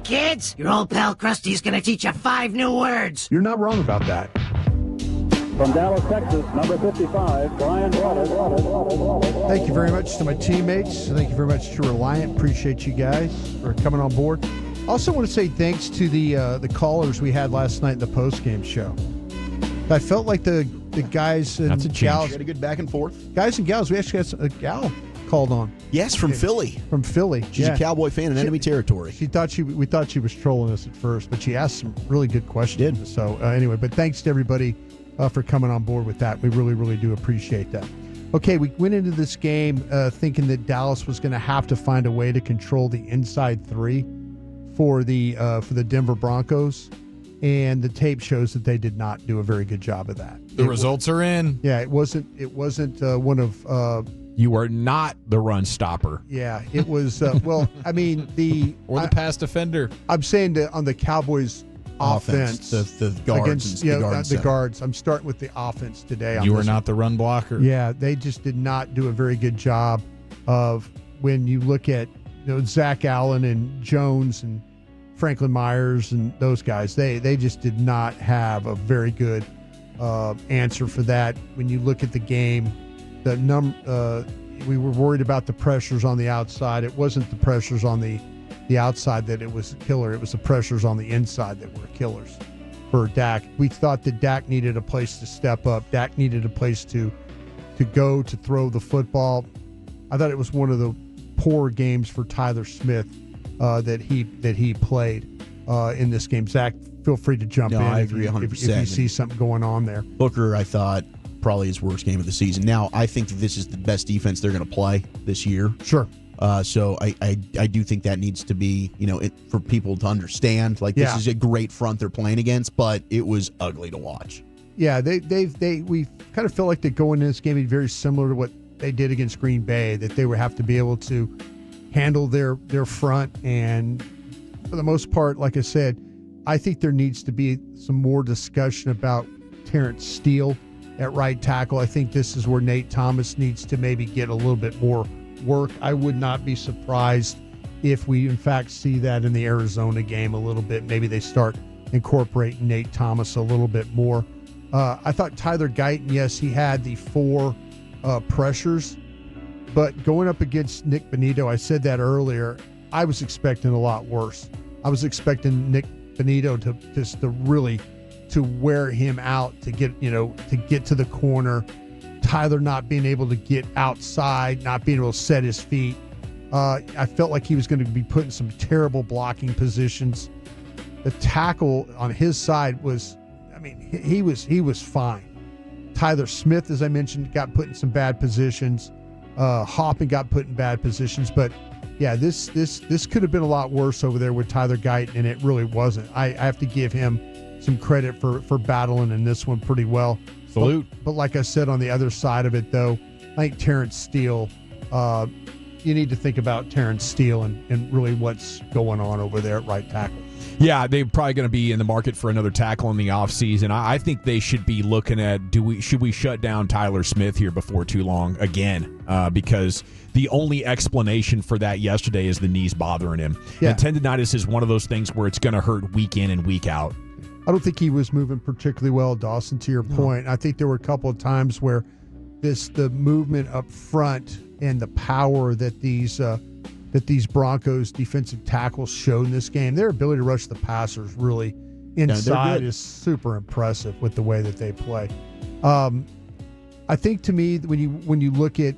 kids. Your old pal Krusty's gonna teach you 5 new words. You're not wrong about that. From Dallas, Texas, number 55, Brian Broaddus. Thank you very much to my teammates. Thank you very much to Reliant. Appreciate you guys for coming on board. Also want to say thanks to the callers we had last night in the postgame show. I felt like the guys and gals. We had a good back and forth. Guys and gals, we actually had a gal called on. Yes, from Philly. From Philly. She's a Cowboy fan in enemy territory. We thought she was trolling us at first, but she asked some really good questions. She did. So anyway, but thanks to everybody for coming on board with that. We really, really do appreciate that. Okay, we went into this game thinking that Dallas was going to have to find a way to control the inside three for the Denver Broncos, and the tape shows that they did not do a very good job of that. The results are in. Yeah, it wasn't one of. You are not the run stopper. Yeah, it was. Well, I mean the pass defender. I'm saying that on the Cowboys. Offense, the guards, against, the guards. I'm starting with the offense today. You are not the run blocker. Yeah, they just did not do a very good job of when you look at Zach Allen and Jones and Franklin Myers and those guys. They just did not have a very good answer for that. When you look at the game, we were worried about the pressures on the outside. It wasn't the pressures on the outside that it was a killer. It was the pressures on the inside that were killers for Dak. We thought that Dak needed a place to step up. Dak needed a place to go to throw the football. I thought it was one of the poor games for Tyler Smith that he played in this game. Zach, feel free to jump in. I agree 100%. If you see something going on there. Booker, I thought, probably his worst game of the season. Now, I think that this is the best defense they're going to play this year. Sure. So I do think that needs to be, for people to understand. Like, this is a great front they're playing against, but it was ugly to watch. Yeah, we kind of felt like they go into this game very similar to what they did against Green Bay, that they would have to be able to handle their front. And for the most part, like I said, I think there needs to be some more discussion about Terrence Steele at right tackle. I think this is where Nate Thomas needs to maybe get a little bit more work. I would not be surprised if we in fact see that in the Arizona game a little bit. Maybe they start incorporating Nate Thomas a little bit more. I thought Tyler Guyton, yes, he had the 4 pressures, but going up against Nick Bonito, I said that earlier, I was expecting a lot worse. I was expecting Nick Bonito to really wear him out, to get to the corner. Tyler not being able to get outside, not being able to set his feet. I felt like he was going to be put in some terrible blocking positions. The tackle on his side was, he was fine. Tyler Smith, as I mentioned, got put in some bad positions. Hoppin got put in bad positions. But yeah, this could have been a lot worse over there with Tyler Guyton, and it really wasn't. I have to give him some credit for battling in this one pretty well. Salute. But like I said, on the other side of it, though, I think Terrence Steele, you need to think about Terrence Steele and really what's going on over there at right tackle. Yeah, they're probably going to be in the market for another tackle in the offseason. I think they should be looking at, should we shut down Tyler Smith here before too long again? Because the only explanation for that yesterday is the knees bothering him. Yeah. And tendonitis is one of those things where it's going to hurt week in and week out. I don't think he was moving particularly well, Dawson, to your point. I think there were a couple of times where the movement up front and the power that these Broncos defensive tackles showed in this game, their ability to rush the passers really inside is super impressive with the way that they play. I think, to me, when you look at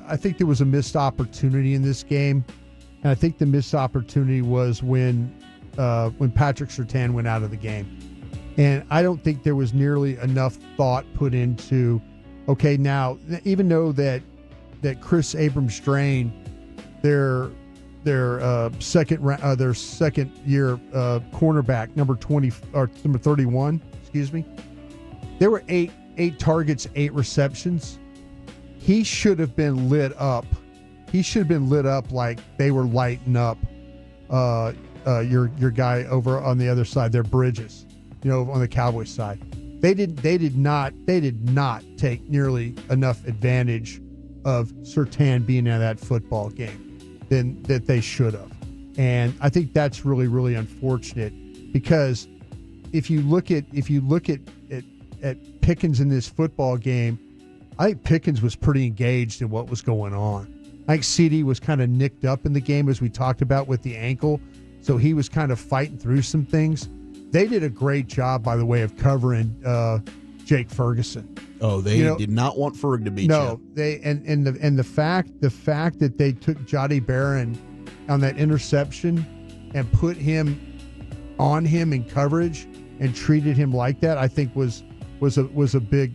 I think there was a missed opportunity in this game, and I think the missed opportunity was when Patrick Surtain went out of the game. And I don't think there was nearly enough thought put into, okay, now, even though that Chris Abrams-Drain, their second year cornerback, number 31, there were eight targets, 8 receptions. He should have been lit up. He should have been lit up like they were lighting up your guy over on the other side, their Bridges, on the Cowboys side. They did not take nearly enough advantage of Surtain being in that football game that they should have. And I think that's really, really unfortunate because if you look at Pickens in this football game, I think Pickens was pretty engaged in what was going on. I think CD was kind of nicked up in the game, as we talked about, with the ankle. So he was kind of fighting through some things. They did a great job, by the way, of covering Jake Ferguson. Oh, they did not want Ferg to beat you. No, the fact that they took Jody Barron on that interception and put him on him in coverage and treated him like that, I think was a big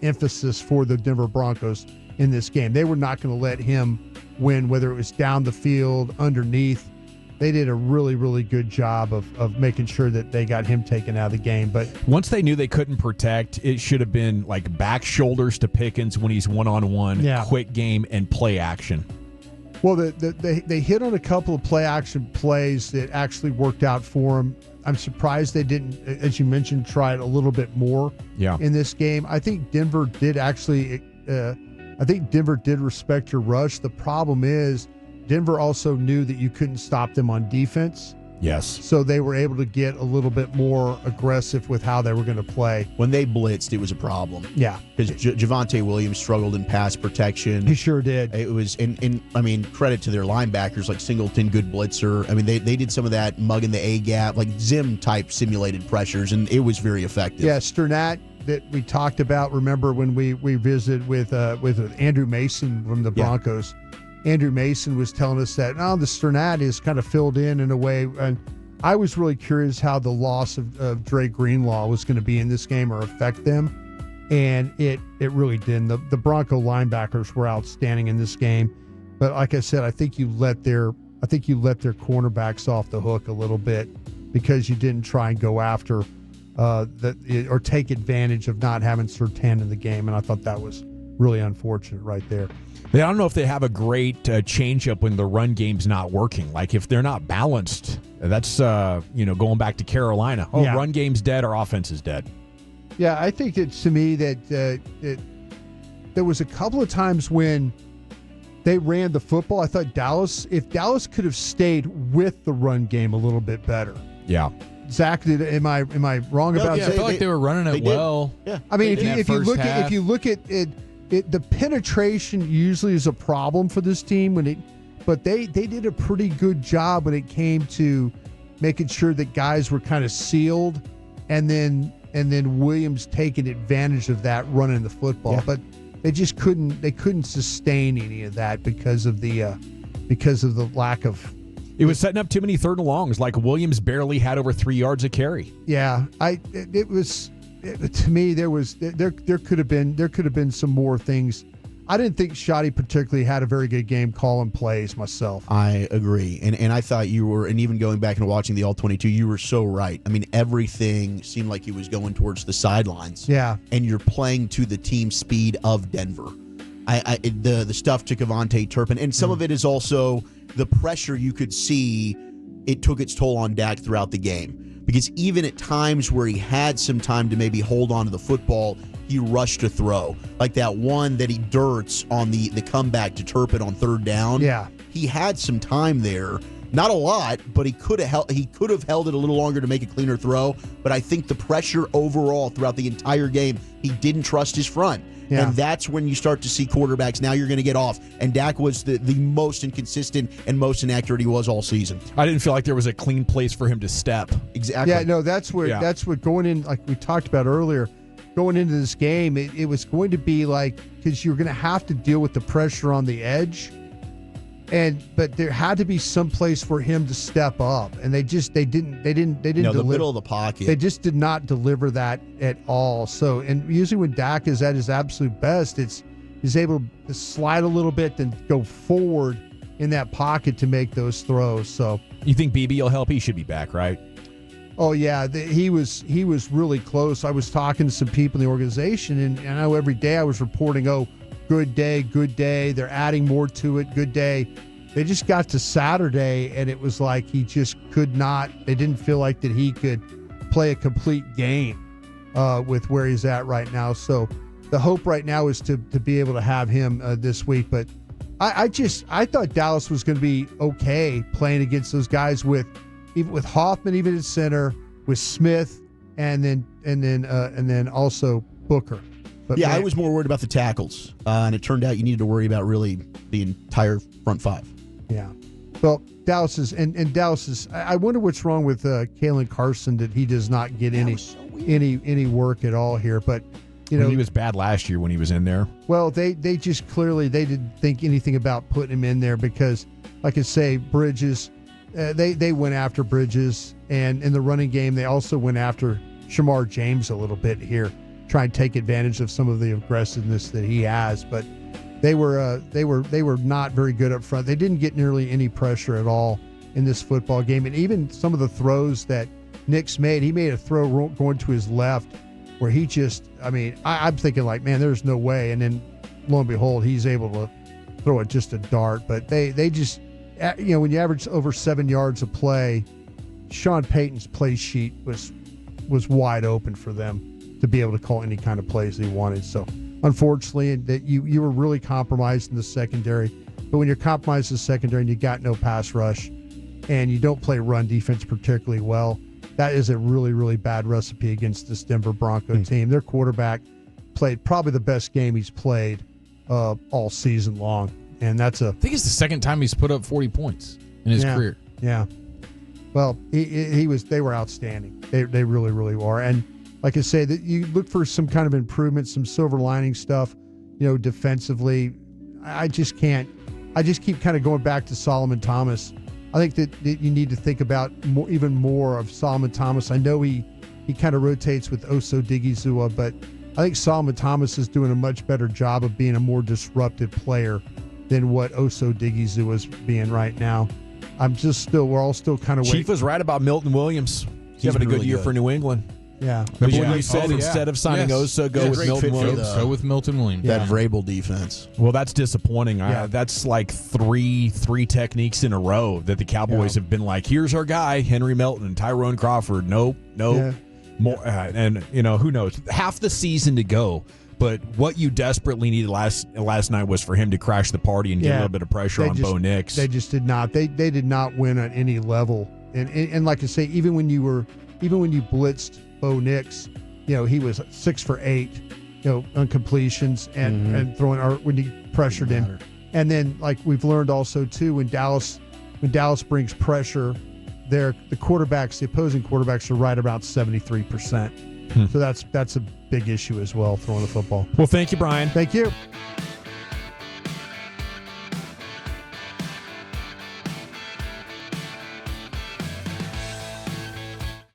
emphasis for the Denver Broncos in this game. They were not going to let him win, whether it was down the field, underneath. They did a really, really good job of making sure that they got him taken out of the game. But once they knew they couldn't protect, it should have been like back shoulders to Pickens when he's one-on-one, quick game, and play action. Well, they hit on a couple of play action plays that actually worked out for them. I'm surprised they didn't, as you mentioned, try it a little bit more in this game. I think Denver did actually respect your rush. The problem is Denver also knew that you couldn't stop them on defense. Yes. So they were able to get a little bit more aggressive with how they were going to play. When they blitzed, it was a problem. Yeah. Because Javonte Williams struggled in pass protection. He sure did. It was, credit to their linebackers like Singleton, good blitzer. I mean, they did some of that mug in the A-gap, like Zim-type simulated pressures, and it was very effective. Yeah, Sternat that we talked about, remember when we visited with Andrew Mason from the Broncos. Andrew Mason was telling us that the Sternat is kind of filled in a way. And I was really curious how the loss of Dre Greenlaw was going to be in this game or affect them. And it really didn't. The Bronco linebackers were outstanding in this game. But like I said, I think you let their cornerbacks off the hook a little bit because you didn't try and go after or take advantage of not having Surtain in the game. And I thought that was really unfortunate right there. I don't know if they have a great changeup when the run game's not working. Like if they're not balanced, that's going back to Carolina. Run game's dead, our offense is dead. Yeah, I think it's to me that there was a couple of times when they ran the football. I thought if Dallas could have stayed with the run game a little bit better. Yeah. Zach, am I wrong about that? I feel like they were running it well. Yeah. I mean, if you look at it. The penetration usually is a problem for this team but they did a pretty good job when it came to making sure that guys were kind of sealed, and then Williams taking advantage of that running the football. Yeah. But they just couldn't sustain any of that because of the lack of. It was setting up too many third and longs. Like Williams barely had over 3 yards a carry. Yeah, to me, there could have been some more things. I didn't think Shoddy particularly had a very good game calling plays myself. I agree, and I thought you were, and even going back and watching the All-22, you were so right. I mean, everything seemed like he was going towards the sidelines. Yeah, and you're playing to the team speed of Denver. The stuff to Kevontae Turpin, and some of it is also the pressure you could see. It took its toll on Dak throughout the game. Because even at times where he had some time to maybe hold on to the football, he rushed to throw. Like that one that he dirts on the comeback to Turpin on third down. Yeah. He had some time there. Not a lot, but he could have held it a little longer to make a cleaner throw. But I think the pressure overall throughout the entire game, he didn't trust his front. Yeah. And that's when you start to see quarterbacks, now you're going to get off. And Dak was the most inconsistent and most inaccurate he was all season. I didn't feel like there was a clean place for him to step. Exactly. Yeah, no, that's what going in, like we talked about earlier, going into this game, it was going to be like, because you're going to have to deal with the pressure on the edge. But there had to be some place for him to step up, and they didn't deliver. The middle of the pocket. They just did not deliver that at all. So, and usually when Dak is at his absolute best, he's able to slide a little bit, then go forward in that pocket to make those throws. So, you think BB will help? He should be back, right? Oh yeah, he was really close. I was talking to some people in the organization, and I know every day I was reporting, good day. They're adding more to it. Good day. They just got to Saturday, and it was like he just could not. They didn't feel like that he could play a complete game with where he's at right now. So the hope right now is to be able to have him this week. But I thought Dallas was going to be okay playing against those guys with Hoffman even at center, with Smith, and then also Booker. But I was more worried about the tackles, and it turned out you needed to worry about really the entire front five. Yeah. Well, Dallas is. I wonder what's wrong with Kalen Carson that he does not get any work at all here. But he was bad last year when he was in there. Well, they just clearly they didn't think anything about putting him in there because, like I say, Bridges. They went after Bridges, and in the running game they also went after Shamar James a little bit here, try and take advantage of some of the aggressiveness that he has. But they were not very good up front. They didn't get nearly any pressure at all in this football game. And even some of the throws that Nix made, he made a throw going to his left where he just, I'm thinking like, man, there's no way. And then lo and behold, he's able to throw it just a dart. But they just, when you average over 7 yards a play, Sean Payton's play sheet was wide open for them to be able to call any kind of plays they wanted. So unfortunately, that you were really compromised in the secondary. But when you're compromised in the secondary and you got no pass rush and you don't play run defense particularly well, that is a really, really bad recipe against this Denver Bronco team. Their quarterback played probably the best game he's played all season long. And I think it's the second time he's put up 40 points in his career. Yeah. Well, they were outstanding. They really, really were. And like I say, that you look for some kind of improvement, some silver lining stuff, defensively. I just keep kind of going back to Solomon Thomas. I think that you need to think about even more of Solomon Thomas. I know he kind of rotates with Oso Digizua, but I think Solomon Thomas is doing a much better job of being a more disruptive player than what Oso Digizua is being right now. We're all still kind of waiting. Chief was right about Milton Williams. He's having a good year for New England. Yeah. Remember when you said instead of signing Osa, go with Milton Williams? Go with Milton Williams. That Vrabel defense. Well, that's disappointing. That's like three techniques in a row that the Cowboys have been like, here's our guy, Henry Melton, Tyrone Crawford. Nope. Yeah. More, and who knows? Half the season to go. But what you desperately needed last night was for him to crash the party and get a little bit of pressure on Bo Nix. They just did not. They did not win at any level. And like I say, even when you blitzed Bo Nix, he was 6 for 8, on completions and throwing when you pressured him. And then like we've learned also too, when Dallas brings pressure, the opposing quarterbacks are right about 73%. So that's a big issue as well, throwing the football. Well, thank you, Brian. Thank you.